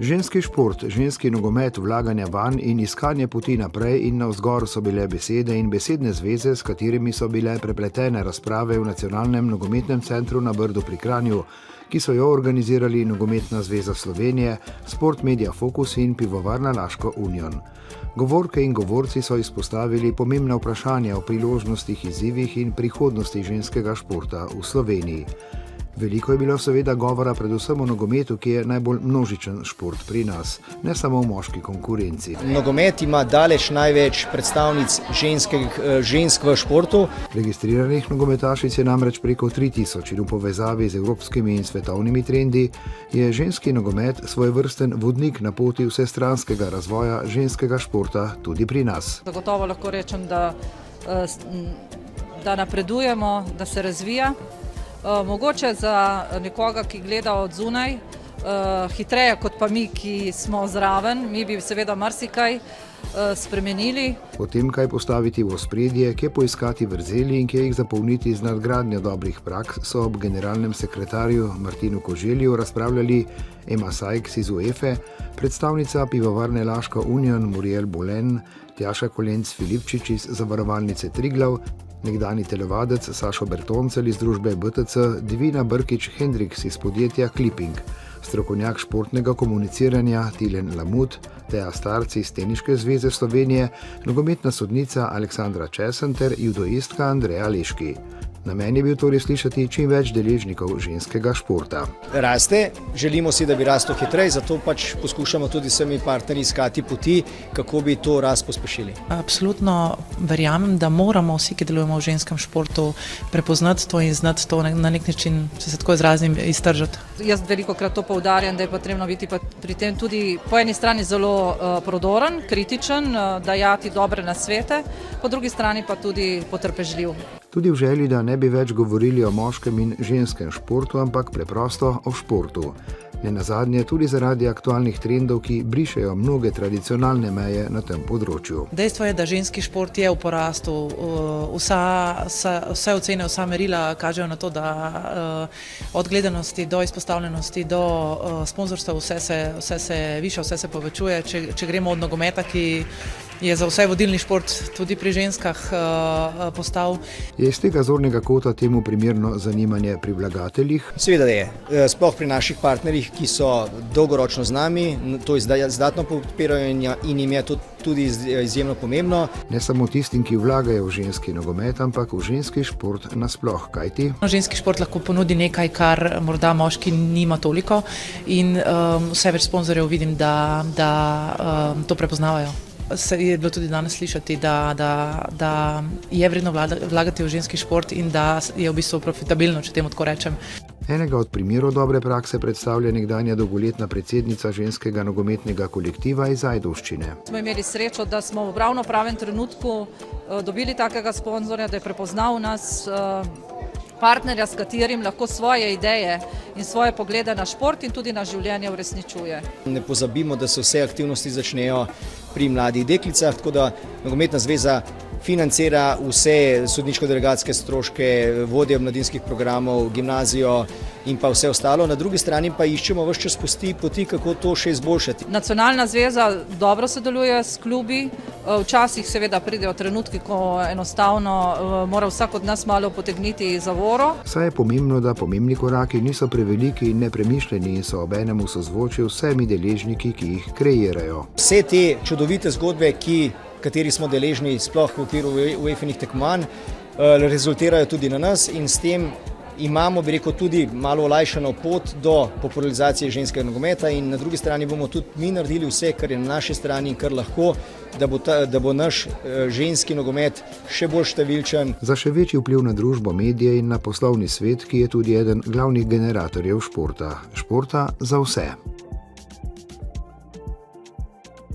Ženski šport, ženski nogomet, vlaganja vanj in iskanje poti naprej in navzgor so bile besede in besedne zveze, s katerimi so bile prepletene razprave v Nacionalnem nogometnem centru na Brdu pri Kranju, ki so jo organizirali Nogometna zveza Slovenije, Sport Media Focus in Pivovarna Laško Union. Govorke in govorci so izpostavili pomembna vprašanja o priložnostih, izzivih in prihodnosti ženskega športa v Sloveniji. Veliko je bilo seveda govora predvsem o nogometu, ki je najbolj množičen šport pri nas, ne samo v moški konkurenci. Nogomet ima daleč največ predstavnic žensk v športu. Registriranih nogometašic je namreč preko 3000 in v povezavi z evropskimi in svetovnimi trendi je ženski nogomet svojevrsten vodnik na poti vsestranskega razvoja ženskega športa tudi pri nas. Zagotovo lahko rečem, da napredujemo, da se razvija. Mogoče za nekoga, ki gleda od zunaj, hitreje kot pa mi, ki smo zraven, mi bi seveda marsikaj spremenili. O tem, kaj postaviti v ospredje, kje poiskati vrzeli in kje jih zapolniti z nadgradnjo dobrih praks, so ob generalnem sekretarju Martinu Koželju razpravljali Ema Sajks iz UEFA, predstavnica Pivovarne Laško Union Muriel Bolen, Tjaša Kolenc-Filipčič iz Zavarovalnice Triglav, nekdani telovadec Sašo Bertoncelj iz družbe BTC, Divina Brkič-Hendriks iz podjetja Clipping, strokovnjak športnega komuniciranja Tilen Lamut, Teja Starc iz Teniške zveze Slovenije, nogometna sodnica Aleksandra Česen ter judoistka Andreja Leški. Namen je bil torej slišati čim več deležnikov ženskega športa. Raste, želimo si, da bi raslo hitreje, zato pač poskušamo tudi s vsemi partnerji iskati poti, kako bi to rast pospešili. Absolutno verjamem, da moramo vsi, ki delujemo v ženskem športu, prepoznati to in znati to na nek način, če se tako izrazim, iztržati. Jaz velikokrat to poudarjam, da je potrebno biti pri tem tudi po eni strani zelo prodoren, kritičen, dajati dobre nasvete, po drugi strani pa tudi potrpežljiv. Tudi v želji, da ne bi več govorili o moškem in ženskem športu, ampak preprosto o športu. Nenazadnje tudi zaradi aktualnih trendov, ki brišejo mnoge tradicionalne meje na tem področju. Dejstvo je, da ženski šport je v porastu. Vse ocene, vsa merila kažejo na to, da od gledanosti do izpostavljenosti do sponzorstva vse se viša, vse se povečuje. Če gremo od nogometa, ki je za vse vodilni šport tudi pri ženskah postal. Je iz tega zornega kota temu primerno zanimanje pri vlagateljih? Seveda je. Sploh pri naših partnerjih, ki so dolgoročno z nami, to izdatno podpirajo in jim je to tudi izjemno pomembno. Ne samo tistim, ki vlagajo v ženski nogomet, ampak v ženski šport nasploh, kajti? Ženski šport lahko ponudi nekaj, kar morda moški nima toliko in vse več sponzorjev vidim, da to prepoznavajo. Se je bilo tudi danes slišati, da je vredno vlagati v ženski šport in da je v bistvu profitabilno, če temu tako rečem. Enega od primerov dobre prakse predstavlja nekdanja dolgoletna predsednica ženskega nogometnega kolektiva iz Ajdovščine. Smo imeli srečo, da smo v ravno pravem trenutku dobili takega sponzorja, da je prepoznal nas partnerja, s katerim lahko svoje ideje in svoje poglede na šport in tudi na življenje uresničuje. Ne pozabimo, da se vse aktivnosti začnejo pri mladih deklicah, tako da Nogometna zveza financira vse sodniško-delegatske stroške, vodje mladinskih programov, gimnazijo in pa vse ostalo. Na drugi strani pa iščemo ves čas poti, kako to še izboljšati. Nacionalna zveza dobro sodeluje s klubi, včasih seveda pridejo trenutki, ko enostavno mora vsak od nas malo potegniti zavoro. Saj je pomembno, da pomembni koraki niso preveliki in nepremišljeni in so obenem v sozvočju vsemi deležniki, ki jih kreirajo. Vse te čudovite zgodbe, kateri smo deležni sploh v okviru UEFA-nih tekmovanj, rezultirajo tudi na nas in s tem imamo, bi rekel, tudi malo olajšano pot do popularizacije ženskega nogometa in na drugi strani bomo tudi mi naredili vse, kar je na naši strani in kar lahko, da bo naš ženski nogomet še bolj številčen. Za še večji vpliv na družbo, medije in na poslovni svet, ki je tudi eden glavnih generatorjev športa. Športa za vse.